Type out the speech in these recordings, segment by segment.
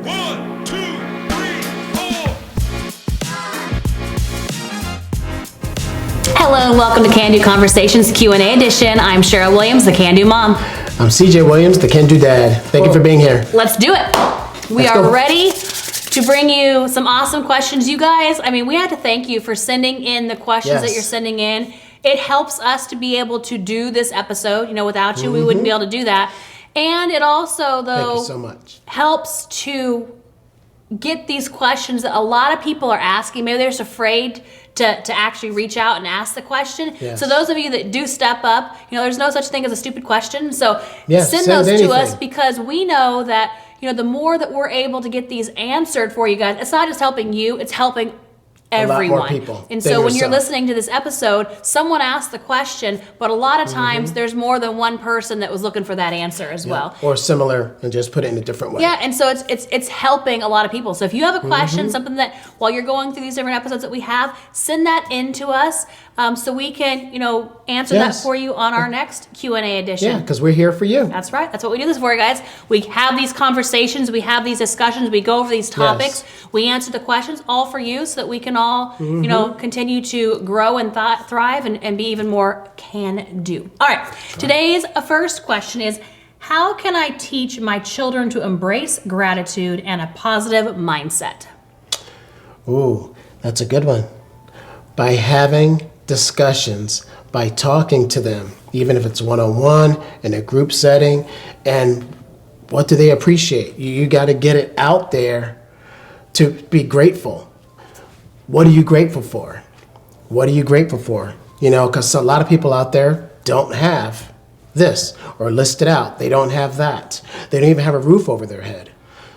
1, 2, 3, 4. Hello and welcome to Can Do Conversations Q&A edition. I'm Cheryl Williams, the Can Do Mom. I'm CJ Williams, the Can Do Dad. Thank you for being here. Let's do it. We are ready to bring you some awesome questions. You guys, we have to thank you for sending in the questions that you're sending in. It helps us to be able to do this episode. Without you, we wouldn't be able to do that. And it also, though, thank you so much, helps to get these questions that a lot of people are asking. Maybe they're just afraid to actually reach out and ask the question. Yes. So those of you that do step up, there's no such thing as a stupid question. So send those anything to us, because we know that, the more that we're able to get these answered for you guys, it's not just helping you, it's helping everyone. A lot more people. And so when you're listening to this episode, someone asked the question, but a lot of times there's more than one person that was looking for that answer as well. Or similar, and just put it in a different way. Yeah, and so it's helping a lot of people. So if you have a question, something that while you're going through these different episodes that we have, send that in to us so we can, answer that for you on our next Q&A edition. Yeah, because we're here for you. That's right. That's what we do this for, guys. We have these conversations, we have these discussions, we go over these topics, we answer the questions, all for you, so that we can all, continue to grow and thrive and be even more can do. All right. Today's first question is, how can I teach my children to embrace gratitude and a positive mindset? Ooh, that's a good one. By having discussions, by talking to them, even if it's one-on-one, in a group setting, and what do they appreciate? You got to get it out there to be grateful. What are you grateful for? What are you grateful for? Because a lot of people out there don't have this or list it out. They don't have that. They don't even have a roof over their head.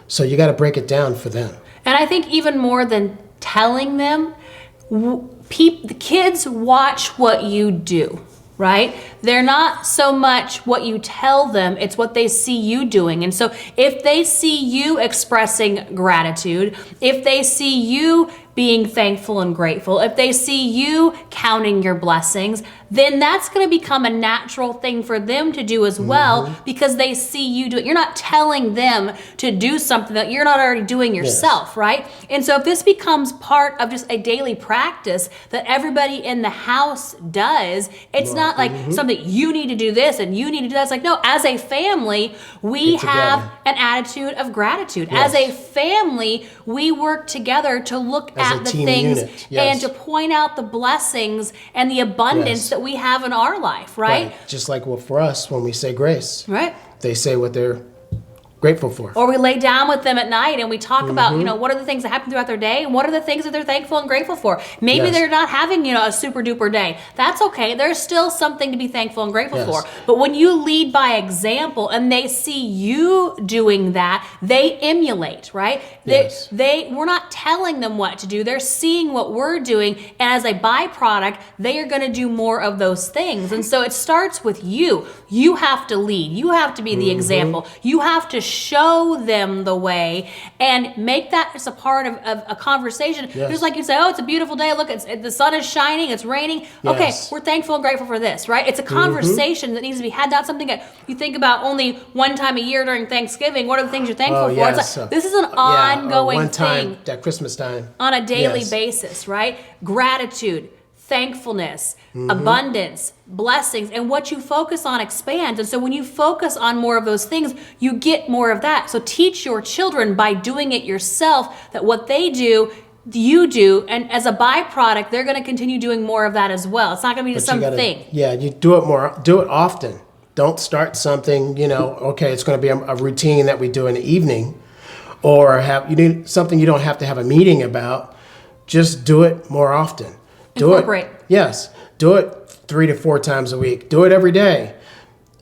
So you got to break it down for them. And I think even more than telling them, the kids watch what you do, right? They're not so much what you tell them, it's what they see you doing. And so if they see you expressing gratitude, if they see you being thankful and grateful, if they see you counting your blessings, then that's going to become a natural thing for them to do as well, because they see you do it. You're not telling them to do something that you're not already doing yourself, right? And so if this becomes part of just a daily practice that everybody in the house does, it's not like something you need to do this and you need to do that. It's like, no, as a family, we have an attitude of gratitude. As a family, we work together to look at the things and to point out the blessings and the abundance that we have in our life, right? Just like for us, when we say grace, right? They say what they're grateful for. Or we lay down with them at night and we talk about, what are the things that happen throughout their day and what are the things that they're thankful and grateful for. Maybe they're not having, a super duper day. That's okay. There's still something to be thankful and grateful for. But when you lead by example and they see you doing that, they emulate, right? We're not telling them what to do. They're seeing what we're doing, and as a byproduct, they are going to do more of those things. And so it starts with you. You have to lead. You have to be the example. You have to show them the way and make that just a part of a conversation. Just like you say, oh, it's a beautiful day. Look, the sun is shining. It's raining. Okay, we're thankful and grateful for this, right? It's a conversation that needs to be had, not something that you think about only one time a year during Thanksgiving. What are the things you're thankful for? It's like, this is an ongoing one time, thing. At Christmas time. On a daily basis, right? Gratitude, thankfulness, abundance, blessings, and what you focus on expands. And so when you focus on more of those things, you get more of that. So teach your children by doing it yourself that what they do, you do, and as a byproduct, they're going to continue doing more of that as well. It's not going to be just something. Yeah, you do it more, do it often. Don't start something, it's going to be a routine that we do in the evening, or you need something you don't have to have a meeting about. Just do it more often. Incorporate. Do it 3 to 4 times a week. Do it every day.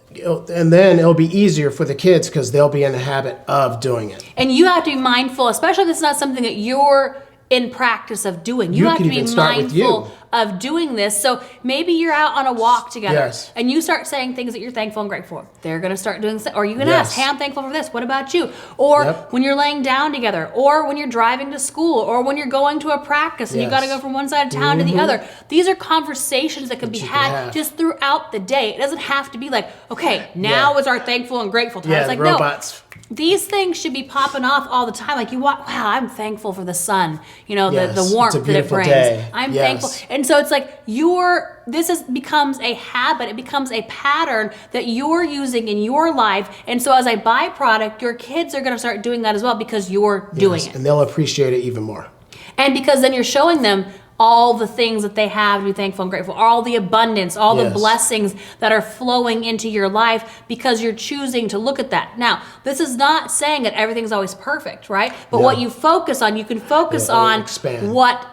And then it'll be easier for the kids because they'll be in the habit of doing it. And you have to be mindful, especially if it's not something that you're in practice of doing. You have to be mindful of doing this. So maybe you're out on a walk together Yes. and you start saying things that you're thankful and grateful for. They're going to start doing this. Or you can Yes. ask, hey, I'm thankful for this. What about you? Or Yep. when you're laying down together, or when you're driving to school, or when you're going to a practice and you Yes. got to go from one side of town to the other. These are conversations that can be you can had have. just throughout the day. It doesn't have to be like, okay, now is our thankful and grateful time. Yeah, It's like, the robots. no. These things should be popping off all the time. Like you walk, wow, I'm thankful for the sun, you know, Yes, the it's a warmth that it beautiful brings. day. I'm Yes. thankful. And so it's like becomes a habit. It becomes a pattern that you're using in your life. And so as a byproduct, your kids are going to start doing that as well because you're doing Yes, it. and they'll appreciate it even more. And because then you're showing them all the things that they have to be thankful and grateful, all the abundance, all the Yes. blessings that are flowing into your life because you're choosing to look at that. Now, this is not saying that everything's always perfect, right? But No. what you focus on, you can focus It'll on expand. what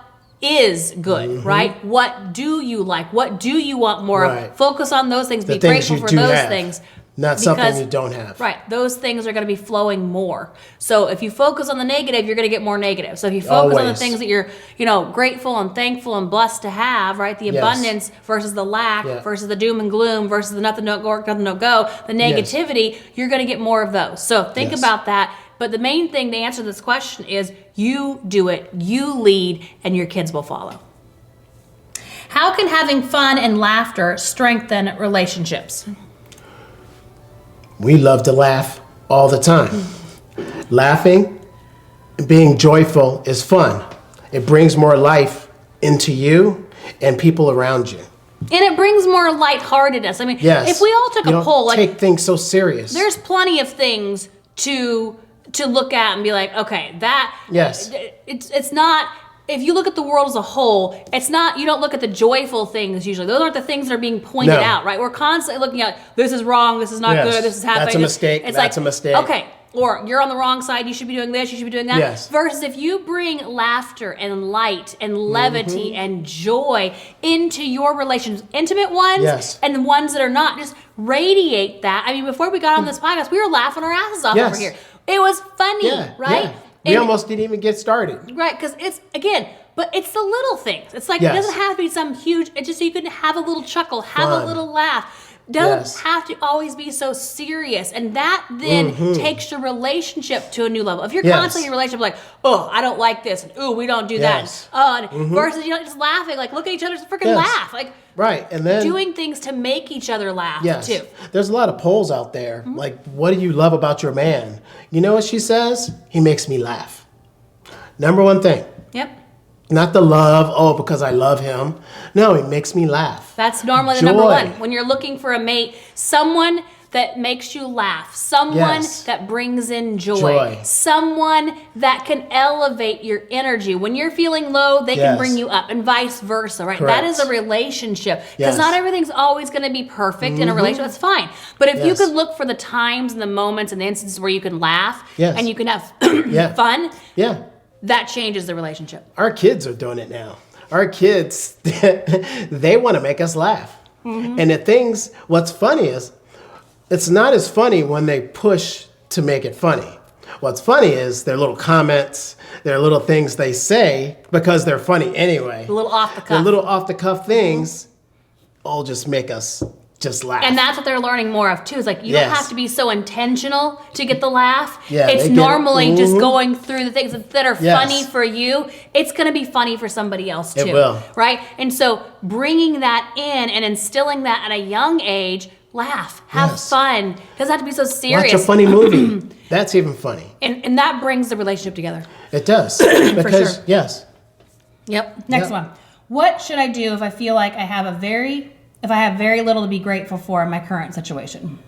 is good, right? What do you like? What do you want more Right. of? Focus on those things. The Be things grateful you for do those have, things. not something Because- you don't have. Right. Those things are going to be flowing more. So if you focus on the negative, you're going to get more negative. So if you focus on the Always. things that you're, grateful and thankful and blessed to have, right? The Yes. abundance versus the lack Yeah. versus the doom and gloom versus the nothing don't work, nothing don't go, the negativity, you're going to get more of those. So think Yes. about that. But the main thing to answer this question is you do it, you lead, and your kids will follow. How can having fun and laughter strengthen relationships? We love to laugh all the time. Laughing, being joyful is fun. It brings more life into you and people around you. And it brings more lightheartedness. I mean, Yes. if we all took You a don't poll, like take things so serious. there's plenty of things to look at and be like, okay, that Yes. it's not. If you look at the world as a whole, it's not. You don't look at the joyful things usually. Those aren't the things that are being pointed No. out, right? We're constantly looking at this is wrong, this is not Yes. good, this is happening. That's a mistake, It's that's like, a mistake. Okay, or you're on the wrong side. You should be doing this. You should be doing that. Yes. Versus if you bring laughter and light and levity Mm-hmm. and joy into your relations, intimate ones Yes. and the ones that are not, just radiate that. I mean, before we got on this podcast, we were laughing our asses off Yes. over here. It was funny, Yeah, right? yeah. We And- almost didn't even get started. right, because it's but it's the little things. It's like Yes. it doesn't have to be some huge. It's just so you can have a little chuckle, have a Fun. little laugh. Doesn't Yes. have to always be so serious, and that then takes your relationship to a new level. If you're Yes. constantly in a relationship like, oh, I don't like this, and oh, we don't do Yes. that, versus just laughing, like look at each other, just freaking Yes. laugh, like Right, and then doing things to make each other laugh yes, too. there's a lot of polls out there. Like, what do you love about your man? You know what she says? He makes me laugh. Number one thing. Yep. Not the love, oh, because I love him. No, he makes me laugh. That's normally the number Joy. one. When you're looking for a mate, someone that makes you laugh, someone Yes. that brings in joy, Joy. someone that can elevate your energy. When you're feeling low, they can Yes. bring you up, and vice versa, right? Correct. That is a relationship. Because Yes. not everything's always going to be perfect in a relationship. That's fine. But if you Yes. could look for the times and the moments and the instances where you can laugh Yes. and you can have Yeah. fun, Yeah. that changes the relationship. Our kids are doing it now. Our kids, they want to make us laugh. And the things, what's funny is, it's not as funny when they push to make it funny. What's funny is their little comments, their little things they say because they're funny anyway. A little off the The cuff. little off the cuff things all just make us just laugh. And that's what they're learning more of too. Is like you don't Yes. have to be so intentional to get the laugh. Yeah, It's they get it. normally just Mhm. going through the things that are Yes. funny for you. It's going to be funny for somebody else too. It will. Right? And so bringing that in and instilling that at a young age, laugh, have Yes. fun. Doesn't have to be so serious. Watch a funny movie. That's even funny. And that brings the relationship together. It does. Because, sure. yes. Yep. Next Yep. one. What should I do if I feel like I have very little to be grateful for in my current situation?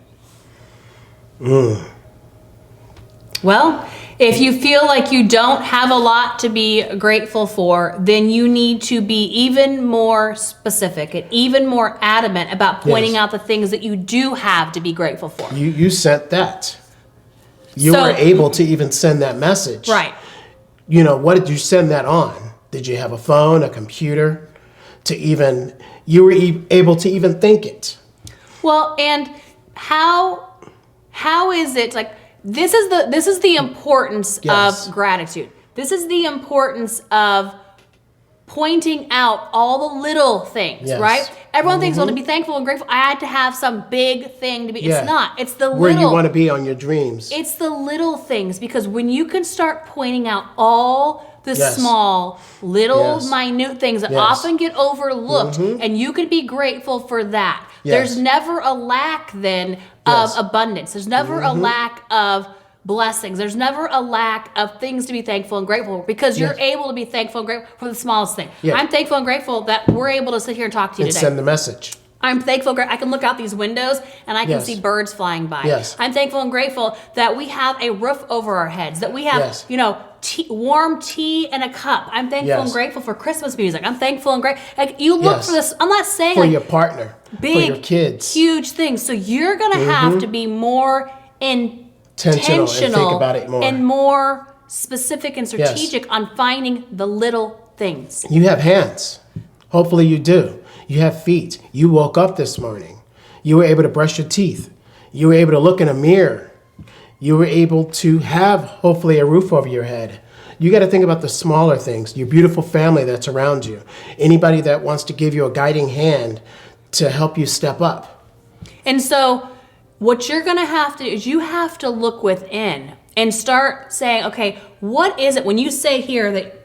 Well, if you feel like you don't have a lot to be grateful for, then you need to be even more specific and even more adamant about pointing Yes. out the things that you do have to be grateful for. You sent that. You So- were able to even send that message. Right. You know, what did you send that on? Did you have a phone, a computer? You were able to even think it. Well, and how is it like this is the importance Yes. of gratitude. This is the importance of pointing out all the little things, Yes. right? Everyone thinks, well, to be thankful and grateful, I had to have some big thing to be. Yeah. It's not. It's the Where little. you want to be on your dreams. It's the little things, because when you can start pointing out all the Yes. small, little, Yes. minute things that Yes. often get overlooked, and you can be grateful for that. Yes. There's never a lack then Yes. of abundance. There's never a lack of blessings. There's never a lack of things to be thankful and grateful for, because you're Yes. able to be thankful and grateful for the smallest thing. Yeah. I'm thankful and grateful that we're able to sit here and talk to you And today. send the message. I'm thankful. I can look out these windows and I can Yes. see birds flying by. Yes. I'm thankful and grateful that we have a roof over our heads, that we have, Yes. warm tea and a cup. I'm thankful Yes. and grateful for Christmas music. I'm thankful and grateful. Like, you look Yes. for this. I'm not saying For like your partner. big, for your kids. huge things. So you're going to have to be more Intentional and think about it more. and more specific and strategic on finding the little things. You have hands. Hopefully you do. You have feet. You woke up this morning. You were able to brush your teeth. You were able to look in a mirror. You were able to have, hopefully, a roof over your head. You got to think about the smaller things, your beautiful family that's around you. Anybody that wants to give you a guiding hand to help you step up. And so what you're going to have to do is you have to look within and start saying, okay, what is it when you say here that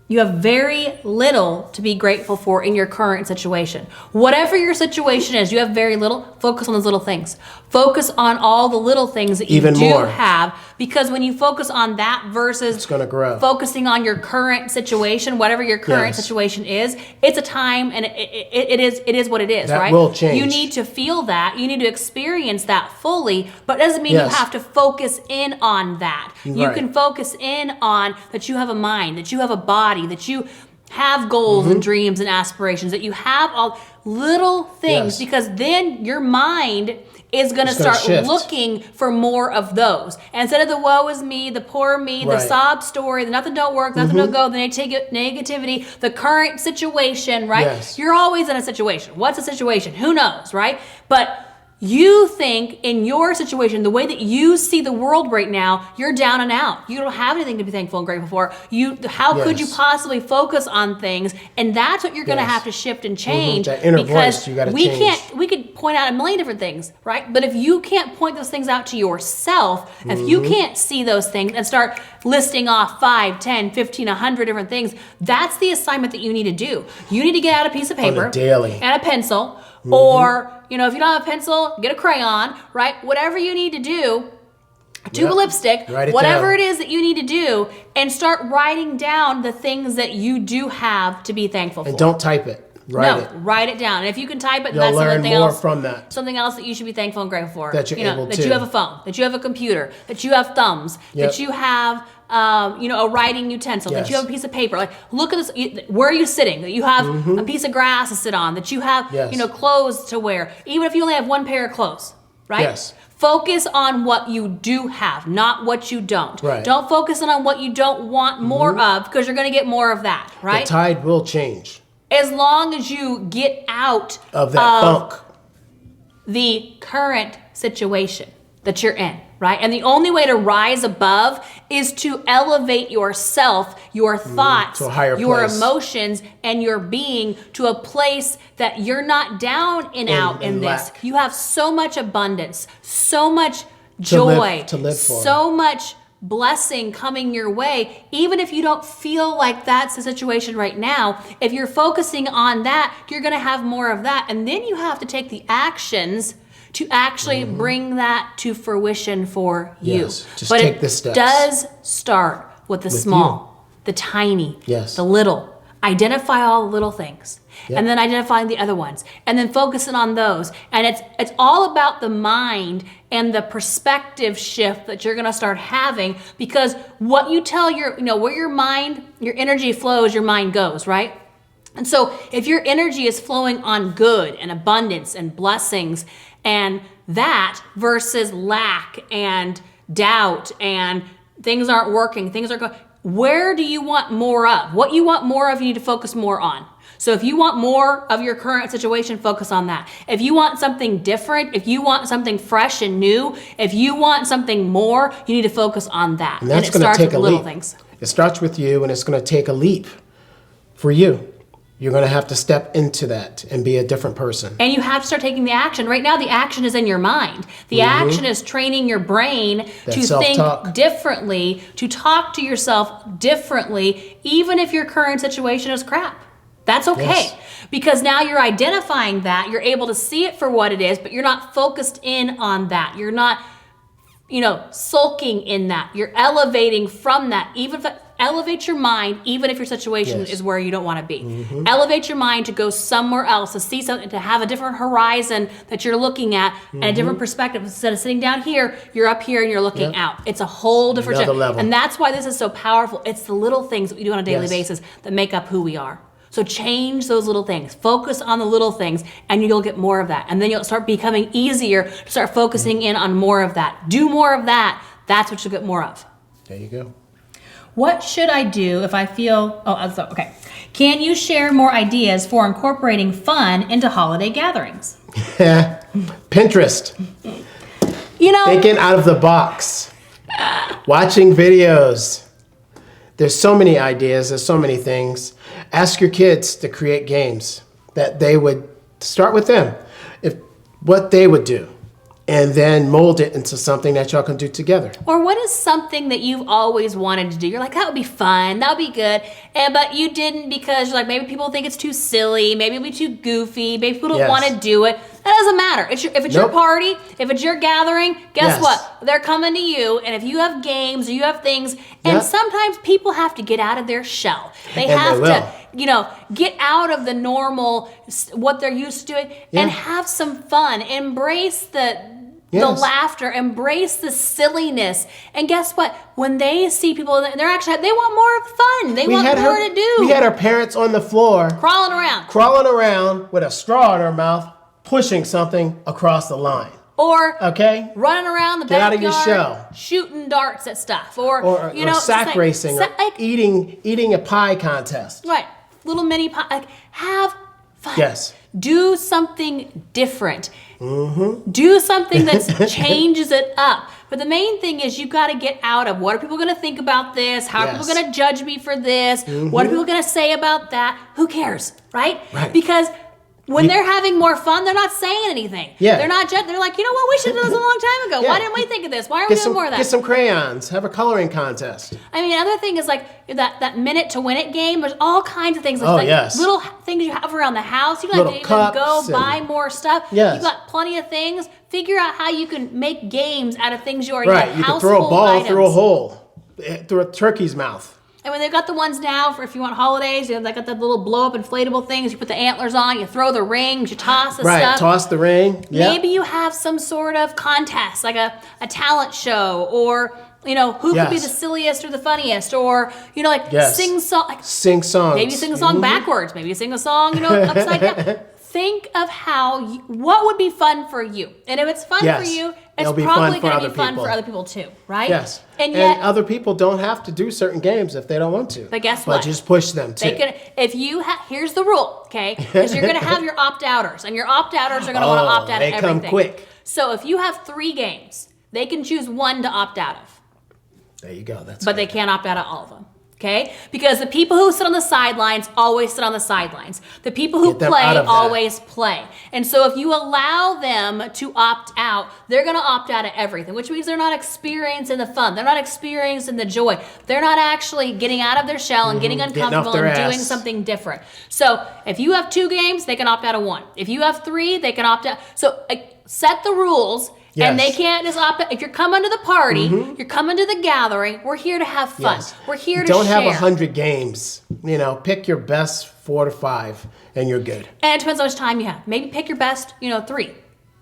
you have very little to be grateful for in your current situation? Whatever your situation is, you have very little. Focus on those little things. Focus on all the little things that you Even do more. have, because when you focus on that versus It's going to grow. focusing on your current situation, whatever your current Yes. situation is, it's a time, and it is what it is, That right? will change. You need to feel that. You need to experience that fully, but it doesn't mean Yes. you have to focus in on that. You Right. can focus in on that you have a mind, that you have a body, that you have goals and dreams and aspirations, that you have all little things, Yes. because then your mind is going to It's gonna start shift. looking for more of those. And instead of the woe is me, the poor me, the Right. sob story, the nothing don't work, nothing don't go, the negativity, the current situation, right? Yes. You're always in a situation. What's a situation? Who knows, right? But you think in your situation, the way that you see the world right now, you're down and out. You don't have anything to be thankful and grateful for. How could you Yes. possibly focus on things? And that's what you're going to Yes. have to shift and change. That inner because voice you gotta we change. we could point out a million different things, right? But if you can't point those things out to yourself, if you can't see those things and start listing off 5, 10, 15, 100 different things, that's the assignment that you need to do. You need to get out a piece of paper daily. and a pencil, or, if you don't have a pencil, get a crayon, right? Whatever you need to do, a tube of Yep. lipstick, Write it whatever down. it is that you need to do, and start writing down the things that you do have to be thankful for. And don't type it. Write it. Write it down. And if you can type it, You'll that's learn something more else. from that. Something else that you should be thankful and grateful for. That you're able that to. you have a phone, that you have a computer, that you have thumbs, Yep. that you have, a writing utensil, that Yes. you have a piece of paper. Like, look at this. Where are you sitting? That you have a piece of grass to sit on. That you have, Yes. clothes to wear. Even if you only have one pair of clothes, right? Yes. Focus on what you do have, not what you don't. Right. Don't focus on what you don't want more of, because you're going to get more of that, right? The tide will change As long as you get out of that funk. the current situation that you're in, right? And the only way to rise above is to elevate yourself, your thoughts, to a higher your place. emotions, and your being to a place that you're not down and out in this. lack. You have so much abundance, so much To live- joy, to live for. so much blessing coming your way. Even if you don't feel like that's the situation right now, if you're focusing on that, you're going to have more of that. And then you have to take the actions to actually bring that to fruition for you. Yes, just but take it the steps. does start with the small, the tiny, Yes. the little. Identify all the little things, Yep. and then identifying the other ones, and then focusing on those. And it's all about the mind and the perspective shift that you're going to start having, because what you tell where your mind, your energy flows, your mind goes, right? And so if your energy is flowing on good and abundance and blessings and that versus lack and doubt and things aren't working, things are going, where do you want more of? What you want more of, you need to focus more on. So if you want more of your current situation, focus on that. If you want something different, if you want something fresh and new, if you want something more, you need to focus on that. And that's it going to starts take with a little leap. things. It starts with you, and it's going to take a leap for you. you're going to have to step into that and be a different person. And you have to start taking the action. Right now, the action is in your mind. The action is training your brain to self-talk. think differently, to talk to yourself differently, even if your current situation is crap. That's okay. Yes. Because now you're identifying that. You're able to see it for what it is, but you're not focused in on that. You're not, sulking in that. You're elevating from that. Elevate your mind, even if your situation is where you don't want to be. Elevate your mind to go somewhere else, to see something, to have a different horizon that you're looking at and a different perspective. Instead of sitting down here, you're up here and you're looking out. It's a whole different Another level. And that's why this is so powerful. It's the little things that we do on a daily basis that make up who we are. So change those little things. Focus on the little things, and you'll get more of that. And then you'll start becoming easier to start focusing in on more of that. Do more of that. That's what you'll get more of. There you go. What should I do if I feel... okay. Can you share more ideas for incorporating fun into holiday gatherings? Pinterest. Thinking out of the box. Watching videos. There's so many ideas. There's so many things. Ask your kids to create games that they would start with them. What they would do. And then mold it into something that y'all can do together. Or what is something that you've always wanted to do? You're like, that would be fun, that would be good. But you didn't because you're like, maybe people think it's too silly, maybe it'll be too goofy, maybe people don't want to do it. That doesn't matter. If it's your party, if it's your gathering, guess what? They're coming to you, and if you have games or you have things, and sometimes people have to get out of their shell. They have to, get out of the normal, what they're used to doing, and have some fun. Embrace the laughter, embrace the silliness. And guess what? When they see people, they want more fun. They want more to do. We had our parents on the floor. Crawling around with a straw in their mouth, pushing something across the line. Or running around the backyard, Get out of your shell. Shooting darts at stuff. Or sack racing, or eating a pie contest. Right. Little mini pie. Have fun. Yes. Do something different. Do something that changes it up. But the main thing is you've got to get out of what are people going to think about this? How are people going to judge me for this? What are people going to say about that? Who cares, right? Because when they're having more fun, they're not saying anything. They're not they're like, you know what? We should have done this a long time ago. Why didn't we think of this? Why are we doing more of that? Get some crayons. Have a coloring contest. I mean, another thing is like that minute to win it game. There's all kinds of things. Little things you have around the house. You don't have to even go buy more stuff. You've got plenty of things. Figure out how you can make games out of things you already have. You can throw a ball through a hole, through a turkey's mouth. And when they've got the ones now for if you want holidays, they got the little blow-up inflatable things. You put the antlers on, you throw the rings, you toss the stuff. Toss the ring. Maybe you have some sort of contest, like a talent show, or who could be the silliest or the funniest, or sing song. Sing songs. Maybe sing a song backwards. Maybe you sing a song upside down. Think of what would be fun for you, and if it's fun for you, it's probably going to be fun for other people too, right? Yes. And yet, other people don't have to do certain games if they don't want to. But guess what? But just push them to. Here's the rule, okay? Because you're going to have your opt-outers, and your opt-outers are going to want to opt out of everything. They come quick. So if you have 3 games, they can choose one to opt out of. There you go. But they can't opt out of all of them. Okay? Because the people who sit on the sidelines always sit on the sidelines. The people who play always play. And so if you allow them to opt out, they're going to opt out of everything, which means they're not experiencing the fun. They're not experiencing the joy. They're not actually getting out of their shell and getting uncomfortable and doing something different. So if you have 2 games, they can opt out of 1. If you have 3, they can opt out. So set the rules. Yes. And they can't just opt out. If you're coming to the party, you're coming to the gathering, we're here to have fun. Yes. We're here to share. Don't have 100 games. Pick your best 4 to 5 and you're good. And it depends how much time you have. Maybe pick your best, 3.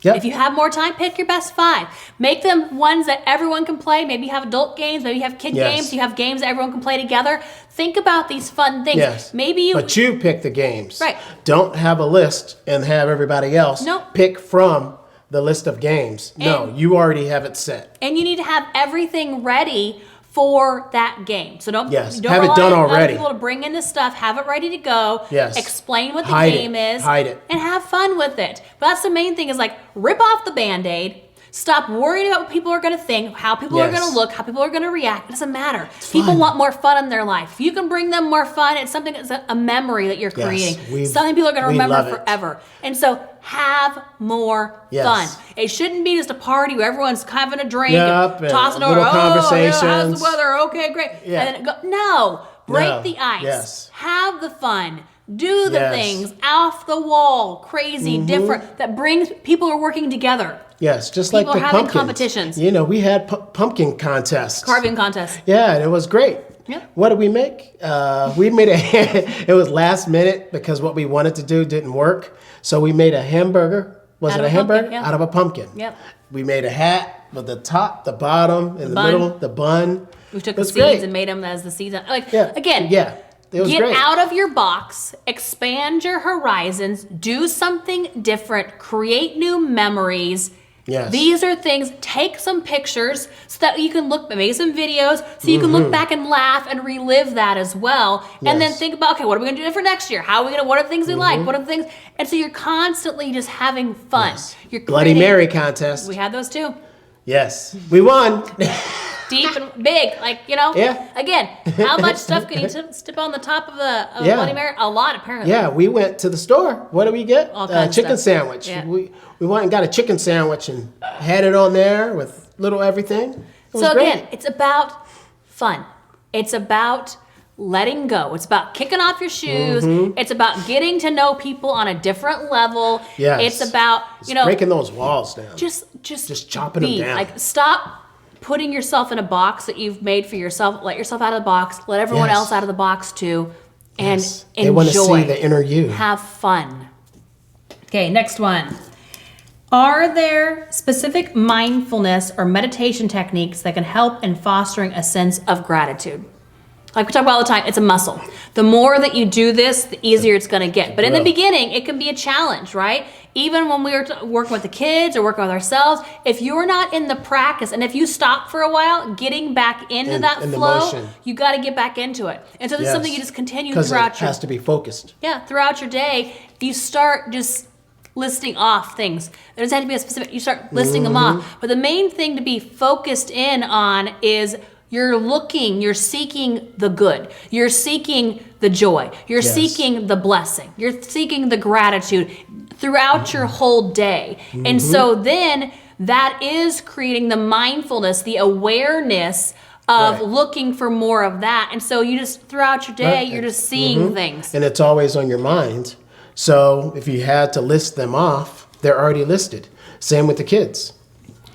Yep. If you have more time, pick your best 5. Make them ones that everyone can play. Maybe you have adult games. Maybe you have kid games. You have games that everyone can play together. Think about these fun things. Yes. But you pick the games. Right. Don't have a list and have everybody else pick from the list of games. You already have it set. And you need to have everything ready for that game. So don't have it rely done on already. People to bring in the stuff, have it ready to go. Yes. Explain what the game is. Hide it. And have fun with it. But that's the main thing is rip off the Band-Aid. Stop worrying about what people are going to think, how people are going to look, how people are going to react. It doesn't matter. People want more fun in their life. If you can bring them more fun, it's something that's a memory that you're creating. Something people are going to remember forever. And so have more fun. It shouldn't be just a party where everyone's having a drink and tossing over, conversations. How's the weather? Okay, great. And then no, break the ice. Have the fun. Do the things off the wall, crazy, different, that brings people are working together. Yes, just people like the are having pumpkins. competitions. You know, we had pumpkin contests. Carving contests. Yeah, and it was great. Yeah. What did we make? We made it was last minute because what we wanted to do didn't work. So we made a hamburger. Was it a hamburger? Pumpkin, out of a pumpkin. Yep. We made a hat with the top, the bottom, and the middle, the bun. We took the seeds and made them as the seeds. Again. Yeah. Get great. Out of your box, expand your horizons, do something different, create new memories. Yes. These are things, take some pictures so that you can look, maybe some videos, so you can look back and laugh and relive that as well. And then think about, okay, what are we going to do for next year? What are the things we like? What are the things? And so you're constantly just having fun. Yes. You're Bloody Mary contest. We had those too. Yes. We won. Deep and big, Again, how much stuff can you step on the top of a Bloody Mary? A lot, apparently. Yeah, we went to the store. What did we get? All kinds chicken of stuff. sandwich. Yeah. We went and got a chicken sandwich and had it on there with little everything. Again, it's about fun. It's about letting go. It's about kicking off your shoes. It's about getting to know people on a different level. Yes. It's about breaking those walls down. Just chopping them down. Stop putting yourself in a box that you've made for yourself. Let yourself out of the box. Let everyone else out of the box too. And enjoy. They want to see the inner you. Have fun. Okay, next one. Are there specific mindfulness or meditation techniques that can help in fostering a sense of gratitude? Like we talk about all the time, it's a muscle. The more that you do this, the easier it's going to get. But in the beginning, it can be a challenge, right? Even when we were working with the kids or working with ourselves, if you're not in the practice, and if you stop for a while, getting back into that flow, you got to get back into it. And so this is something you just continue throughout because it has to be focused. Yeah, throughout your day, you start just listing off things. There doesn't have to be a specific, you start listing them off. But the main thing to be focused in on is you're seeking the good. You're seeking the joy. You're seeking the blessing. You're seeking the gratitude throughout your whole day. And so then that is creating the mindfulness, the awareness of looking for more of that. And so you just, throughout your day, you're just seeing things. And it's always on your mind. So if you had to list them off, they're already listed. Same with the kids.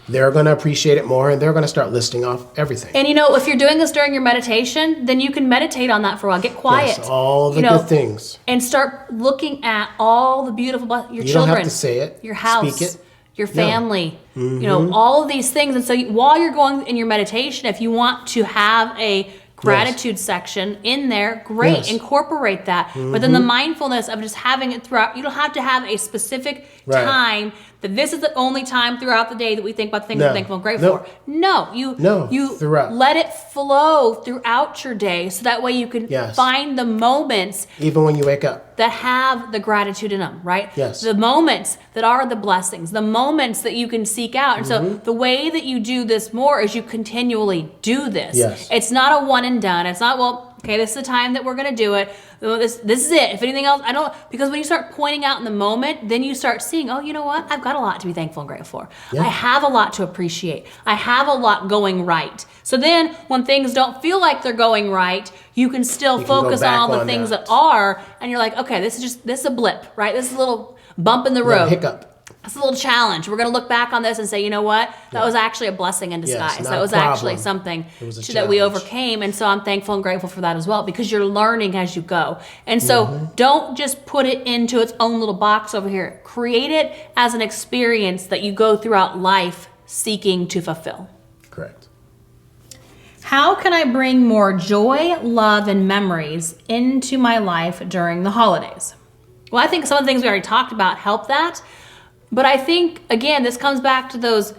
They're going to appreciate it more, and they're going to start listing off everything. And if you're doing this during your meditation, then you can meditate on that for a while. Get quiet. Yes, all the good things. And start looking at all the beautiful, your children. You don't have to say it. Your house. Speak it. Your family. All of these things. And so while you're going in your meditation, if you want to have a gratitude section in there, great, incorporate that. But then the mindfulness of just having it throughout, you don't have to have a specific time that this is the only time throughout the day that we think about the things we're thankful and grateful for. No, you throughout. Let it flow throughout your day so that way you can find the moments even when you wake up that have the gratitude in them, right? Yes. The moments that are the blessings, the moments that you can seek out. And so the way that you do this more is you continually do this. Yes. It's not a one and done. It's not, okay, this is the time that we're going to do it. This is it. If anything else, because when you start pointing out in the moment, then you start seeing, oh, you know what? I've got a lot to be thankful and grateful for. Yeah. I have a lot to appreciate. I have a lot going right. So then when things don't feel like they're going right, you can still focus on all the things that are, and you're like, okay, this is a blip, right? This is a little bump in the road. Hiccup. It's a little challenge. We're going to look back on this and say, you know what? That was actually a blessing in disguise. That was actually something that we overcame. And so I'm thankful and grateful for that as well, because you're learning as you go. And so don't just put it into its own little box over here. Create it as an experience that you go throughout life seeking to fulfill. Correct. How can I bring more joy, love, and memories into my life during the holidays? Well, I think some of the things we already talked about help that. But I think, again, this comes back to those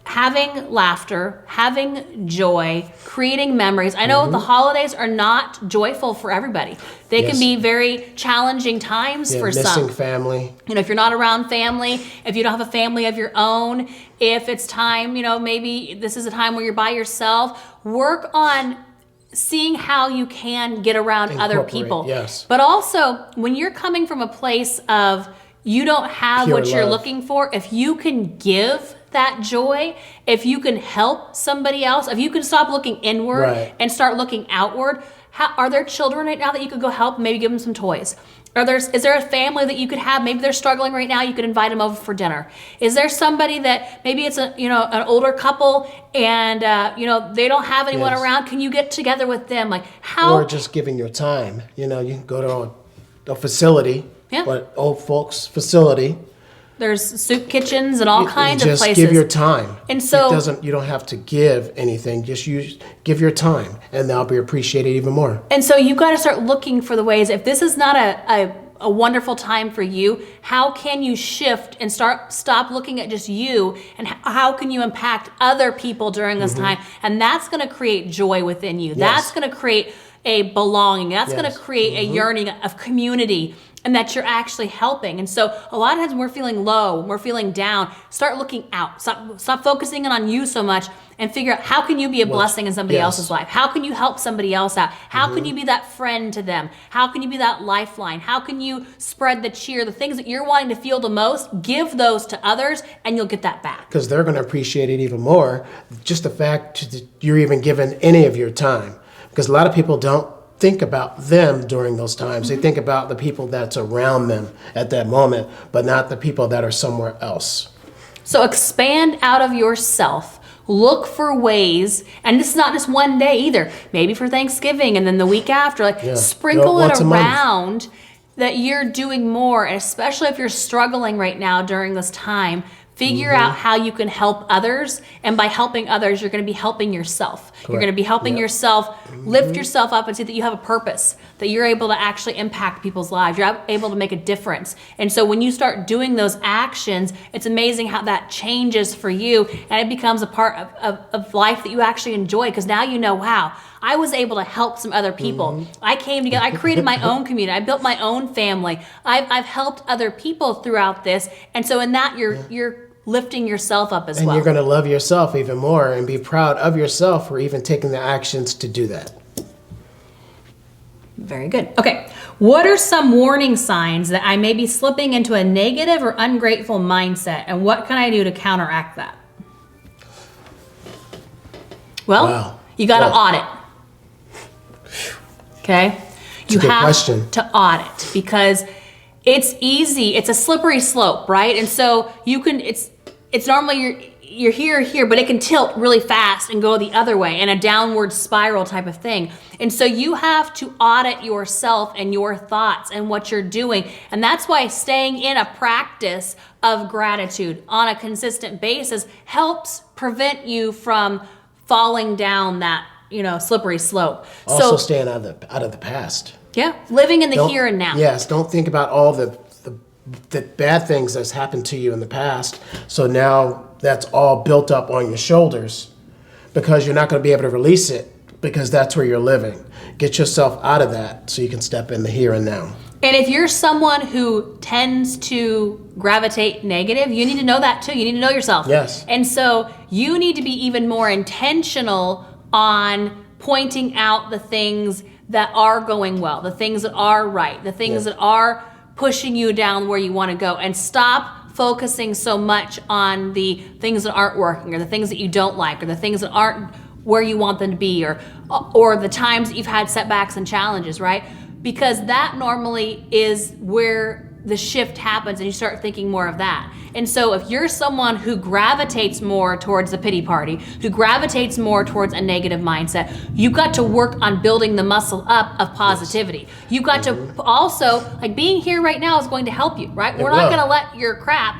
having laughter, having joy, creating memories. I know the holidays are not joyful for everybody. They can Yes. be very challenging times for missing some. family. You know, if you're not around family, if you don't have a family of your own, if it's time, you know, maybe this is a time where you're by yourself, work on seeing how you can get around other Incorporate, people. yes. But also, when you're coming from a place of you don't have Pure what you're love. looking for, if you can give that joy, if you can help somebody else, if you can stop looking inward Right. and start looking outward, are there children right now that you could go help, maybe give them some toys? Is there a family that you could have? Maybe they're struggling right now. You could invite them over for dinner. Is there somebody that maybe it's an older couple and they don't have anyone Yes. around? Can you get together with them? Like how? Or just giving your time. You know, you can go to a facility, Yeah. but old folks facility. There's soup kitchens and all kinds of Just places. give your time. And so- you don't have to give anything. Just give your time, and they'll be appreciated even more. And so you've got to start looking for the ways. If this is not a wonderful time for you, how can you shift and stop looking at just you, and how can you impact other people during this time? And that's going to create joy within you. That's going to create a belonging. That's going to create a yearning of community, and that you're actually helping. And so a lot of times when we're feeling low, when we're feeling down, start looking out. Stop focusing on you so much, and figure out how can you be a blessing in somebody yes. else's life? How can you help somebody else out? How can you be that friend to them? How can you be that lifeline? How can you spread the cheer? The things that you're wanting to feel the most, give those to others, and you'll get that back. Because they're going to appreciate it even more. Just the fact that you're even given any of your time. Because a lot of people don't think about them during those times. They think about the people that's around them at that moment, but not the people that are somewhere else. So expand out of yourself. Look for ways, and this is not just one day either. Maybe for Thanksgiving and then the week after. Sprinkle it Once a month. around that you're doing more, and especially if you're struggling right now during this time. Figure out how you can help others, and by helping others, you're going to be helping yourself. You're going to be helping yourself lift yourself up and see that you have a purpose, that you're able to actually impact people's lives. You're able to make a difference. And so when you start doing those actions, it's amazing how that changes for you, and it becomes a part of life that you actually enjoy, because now you know, wow, I was able to help some other people. I came together. I created my own community. I built my own family. I've helped other people throughout this, and so in that you're lifting yourself up as And well. you're going to love yourself even more and be proud of yourself for even taking the actions to do that. Very good. Okay, what are some warning signs that I may be slipping into a negative or ungrateful mindset, and what can I do to counteract that? Well, Wow. you got to Well- audit. Okay? You a good have question. to audit, because it's easy. It's a slippery slope, right? And so it's normally you're here, but it can tilt really fast and go the other way in a downward spiral type of thing. And so you have to audit yourself and your thoughts and what you're doing. And that's why staying in a practice of gratitude on a consistent basis helps prevent you from falling down that, slippery slope. Also staying out of the past. Yeah, living in the Don't- here and now. Yes, don't think about all the bad things that's happened to you in the past. So now that's all built up on your shoulders, because you're not going to be able to release it, because that's where you're living. Get yourself out of that so you can step in the here and now. And if you're someone who tends to gravitate negative, you need to know that too. You need to know yourself. Yes. And so you need to be even more intentional on pointing out the things that are going well, the things that are right, the things that are pushing you down where you want to go, and stop focusing so much on the things that aren't working, or the things that you don't like, or the things that aren't where you want them to be, or the times that you've had setbacks and challenges, right? Because that normally is where the shift happens, and you start thinking more of that. And so if you're someone who gravitates more towards the pity party, who gravitates more towards a negative mindset, you've got to work on building the muscle up of positivity. You've got to also, like being here right now is going to help you, right? We're not will. going to let your crap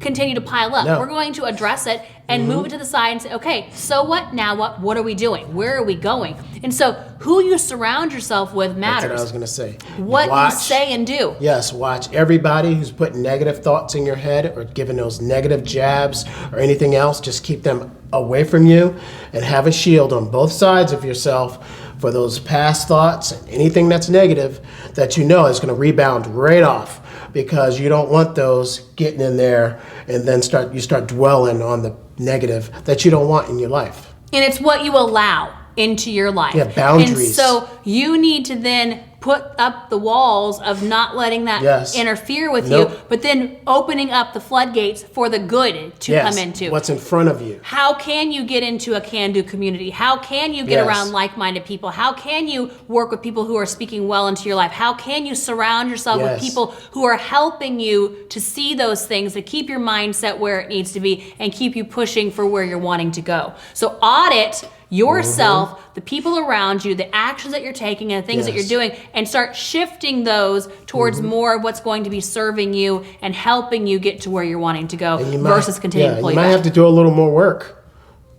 continue to pile up. No. We're going to address it and move it to the side and say, okay, so what? Now what? What are we doing? Where are we going? And so who you surround yourself with matters. That's what I was going to say. What you say and do. Yes, watch everybody who's putting negative thoughts in your head or giving those negative jabs or anything else. Just keep them away from you and have a shield on both sides of yourself for those past thoughts and anything that's negative that you know is going to rebound right off, because you don't want those getting in there and then you start dwelling on the negative that you don't want in your life. And it's what you allow into your life. Yeah, boundaries. And so you need to then put up the walls of not letting that interfere with you, but then opening up the floodgates for the good to come into. What's in front of you. How can you get into a can-do community? How can you get around like-minded people? How can you work with people who are speaking well into your life? How can you surround yourself with people who are helping you to see those things, to keep your mindset where it needs to be and keep you pushing for where you're wanting to go? So audit yourself, the people around you, the actions that you're taking and the things that you're doing, and start shifting those towards more of what's going to be serving you and helping you get to where you're wanting to go versus continuing to pull you you might back. have to do a little more work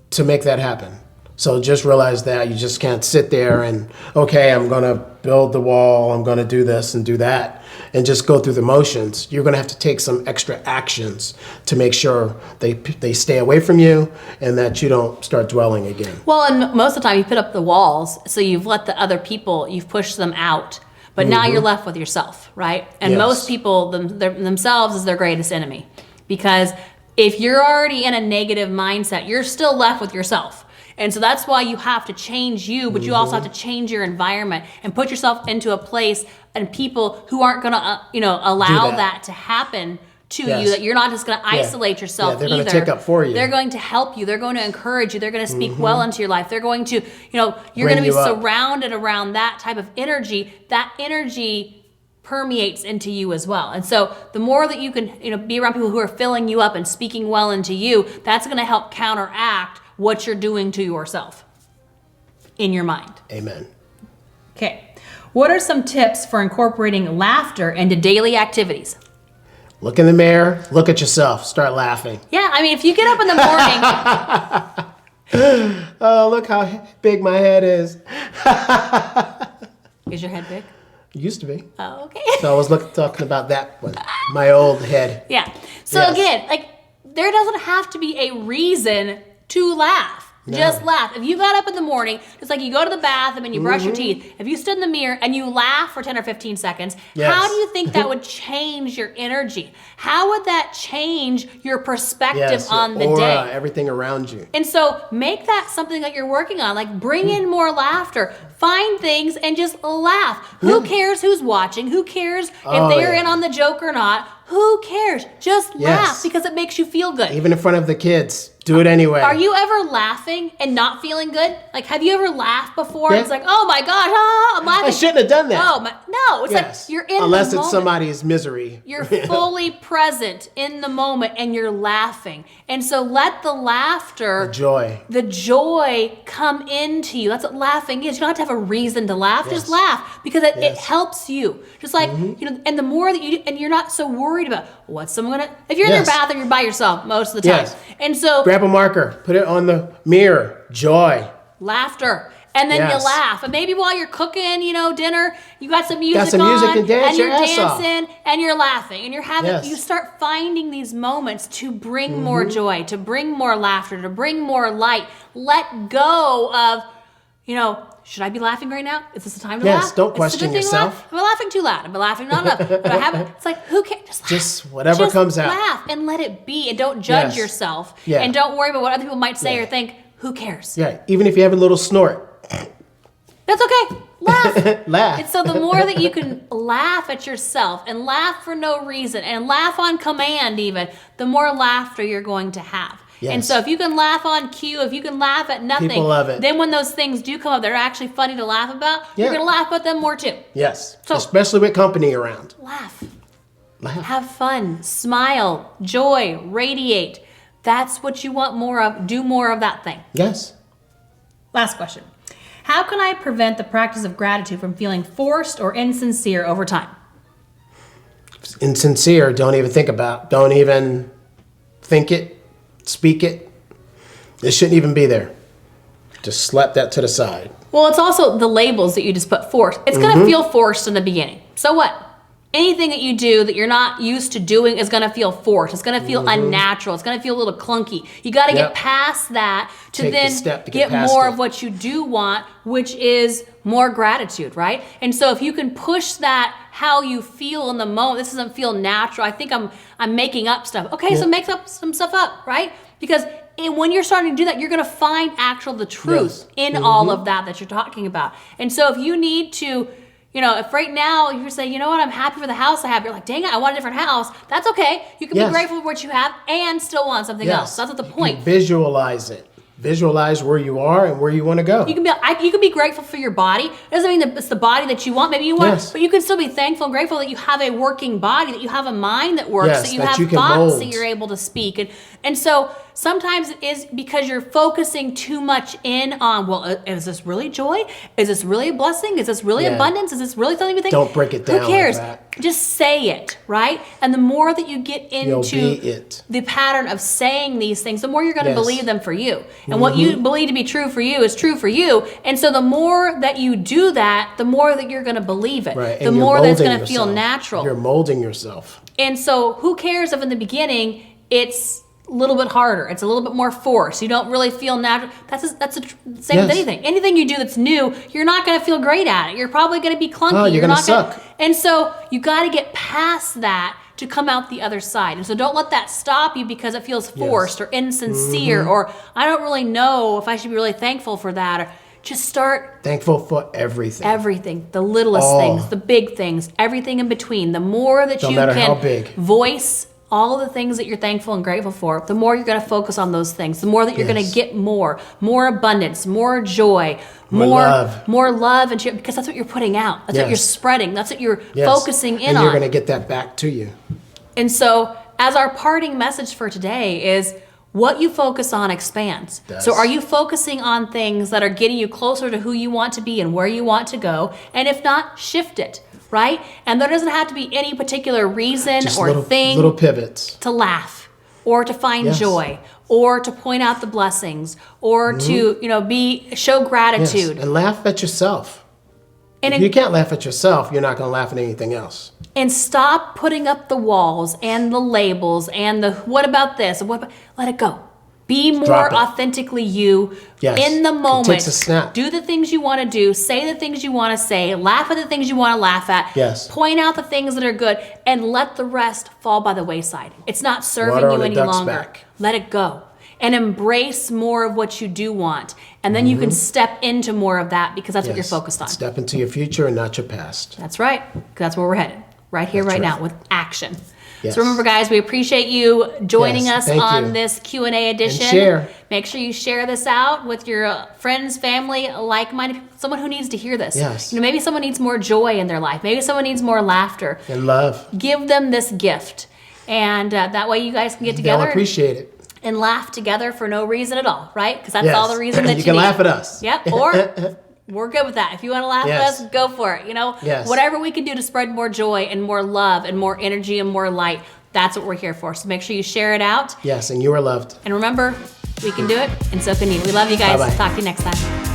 to make that happen. So just realize that you just can't sit there and, okay, I'm going to build the wall, I'm going to do this and do that, and just go through the motions. You're going to have to take some extra actions to make sure they stay away from you and that you don't start dwelling again. Well, and most of the time you put up the walls, so you've let the other people, you've pushed them out, but now you're left with yourself, right? And most people themselves is their greatest enemy, because if you're already in a negative mindset, you're still left with yourself. And so that's why you have to change you, but you also have to change your environment and put yourself into a place and people who aren't going to, allow that to happen to you, that you're not just going to isolate yourself they're either. They're going to take up for you. They're going to help you. They're going to encourage you. They're going to speak well into your life. They're going to, you're going to be surrounded around that type of energy. That energy permeates into you as well. And so the more that you can, be around people who are filling you up and speaking well into you, that's going to help counteract what you're doing to yourself in your mind. Amen. Okay. What are some tips for incorporating laughter into daily activities? Look in the mirror, look at yourself, start laughing. Yeah, I mean, if you get up in the morning. Oh, look how big my head is. Is your head big? It used to be. Oh, okay. So I was talking about that one, my old head. Yeah. So again, there doesn't have to be a reason to laugh. No. Just laugh. If you got up in the morning, just like you go to the bathroom and you brush your teeth, if you stood in the mirror and you laugh for 10 or 15 seconds, how do you think that would change your energy? How would that change your perspective on the aura, day? Everything around you. And so make that something that you're working on. Like bring in more laughter. Find things and just laugh. Who cares who's watching? Who cares if they're in on the joke or not? Who cares? Just laugh because it makes you feel good. Even in front of the kids. Do it anyway. Are you ever laughing and not feeling good? Like, have you ever laughed before? It's like, oh my gosh, I'm laughing. I shouldn't have done that. Oh my, no, it's like you're in Unless the moment. it's somebody's misery. You're fully present in the moment and you're laughing. And so let the laughter, the joy come into you. That's what laughing is. You don't have to have a reason to laugh. Just laugh because it helps you. Just like, and the more that you do, and you're not so worried about what's someone gonna, if you're in your bathroom, you're by yourself most of the time. And so grab a marker, put it on the mirror, joy. Laughter. And then you laugh. And maybe while you're cooking, dinner, you got some music on. And dance you're your ass off. dancing and you're laughing. And you're having, you start finding these moments to bring more joy, to bring more laughter, to bring more light. Let go of, should I be laughing right now? Is this the time to laugh? Yes, don't question yourself. Am I laughing too loud? Am I laughing not enough? But I haven't. It's like, who cares? Just laugh. Just whatever comes out. Laugh and let it be. And don't judge yourself. Yeah. And don't worry about what other people might say or think. Who cares? Yeah, even if you have a little snort. That's okay. Laugh. Laugh. And so the more that you can laugh at yourself and laugh for no reason and laugh on command even, the more laughter you're going to have. Yes. And so if you can laugh on cue, if you can laugh at nothing, people love it. Then when those things do come up that are actually funny to laugh about, you're going to laugh at them more too. Yes, so, especially with company around. Laugh. Laugh. Have fun. Smile. Joy. Radiate. That's what you want more of. Do more of that thing. Yes. Last question. How can I prevent the practice of gratitude from feeling forced or insincere over time? Insincere, don't even think about. Don't even think it, speak it. It shouldn't even be there. Just slap that to the side. Well, it's also the labels that you just put forced. It's going to feel forced in the beginning. So what? Anything that you do that you're not used to doing is going to feel forced. It's going to feel unnatural. It's going to feel a little clunky. You got to get past that to Take the then step to get get past more it. of what you do want, which is more gratitude, right? And so if you can push that how you feel in the moment, this doesn't feel natural. I think I'm making up stuff. Okay, so make up some stuff up, right? Because when you're starting to do that, you're going to find the truth in all of that you're talking about. And so if you need to, if right now you're saying, you know what, I'm happy for the house I have, you're like, dang it, I want a different house. That's okay. You can be grateful for what you have and still want something else. That's not the point. You visualize it. Visualize where you are and where you want to go. You can be grateful for your body. It doesn't mean that it's the body that you want. Maybe you want, but you can still be thankful and grateful that you have a working body, that you have a mind that works, that you have thoughts that you're able to speak. And so sometimes it is because you're focusing too much in on, well, is this really joy? Is this really a blessing? Is this really abundance? Is this really something we think? Don't break it down. Who cares? Like that. Just say it, right? And the more that you get into the pattern of saying these things, the more you're going to believe them for you. And what you believe to be true for you is true for you. And so the more that you do that, the more that you're going to believe it. Right. The more that it's going to feel natural. You're molding yourself. And so who cares if in the beginning it's a little bit harder, it's a little bit more forced, you don't really feel natural. That's the same with anything. Anything you do that's new, you're not going to feel great at it. You're probably going to be clunky. Oh, you're going to suck. And so you got to get past that to come out the other side. And so don't let that stop you because it feels forced or insincere or I don't really know if I should be really thankful for that. Or just start thankful for everything. Everything. The littlest things, the big things, everything in between. The more that you can voice all of the things that you're thankful and grateful for, the more you're going to focus on those things, the more that you're going to get more abundance, more joy, more love, and because that's what you're putting out. That's what you're spreading. That's what you're focusing in on. And you're going to get that back to you. And so as our parting message for today is, what you focus on expands. So are you focusing on things that are getting you closer to who you want to be and where you want to go? And if not, shift it, right? And there doesn't have to be any particular reason or thing little pivots to laugh or to find joy or to point out the blessings or to, show gratitude. And laugh at yourself. And if you can't laugh at yourself, you're not going to laugh at anything else. And stop putting up the walls and the labels and the what about this? Let it go. Be more authentically you in the moment. It takes a snap. Do the things you want to do. Say the things you want to say. Laugh at the things you want to laugh at. Point out the things that are good and let the rest fall by the wayside. It's not serving you any longer. Let it go. And embrace more of what you do want. And then you can step into more of that because that's what you're focused on. Step into your future and not your past. That's right. That's where we're headed. Right here, right now with action. So remember, guys, we appreciate you joining us on this Q&A edition. And share. Make sure you share this out with your friends, family, like-minded people, someone who needs to hear this. Maybe someone needs more joy in their life. Maybe someone needs more laughter. And love. Give them this gift. And that way you guys can get together. They'll appreciate it. And laugh together for no reason at all, right? Because that's all the reason that you can laugh at us. Yep. Or we're good with that. If you want to laugh at us, go for it. Whatever we can do to spread more joy and more love and more energy and more light, that's what we're here for. So make sure you share it out. Yes, and you are loved. And remember, we can do it, and so can you. We love you guys. Bye-bye. Talk to you next time.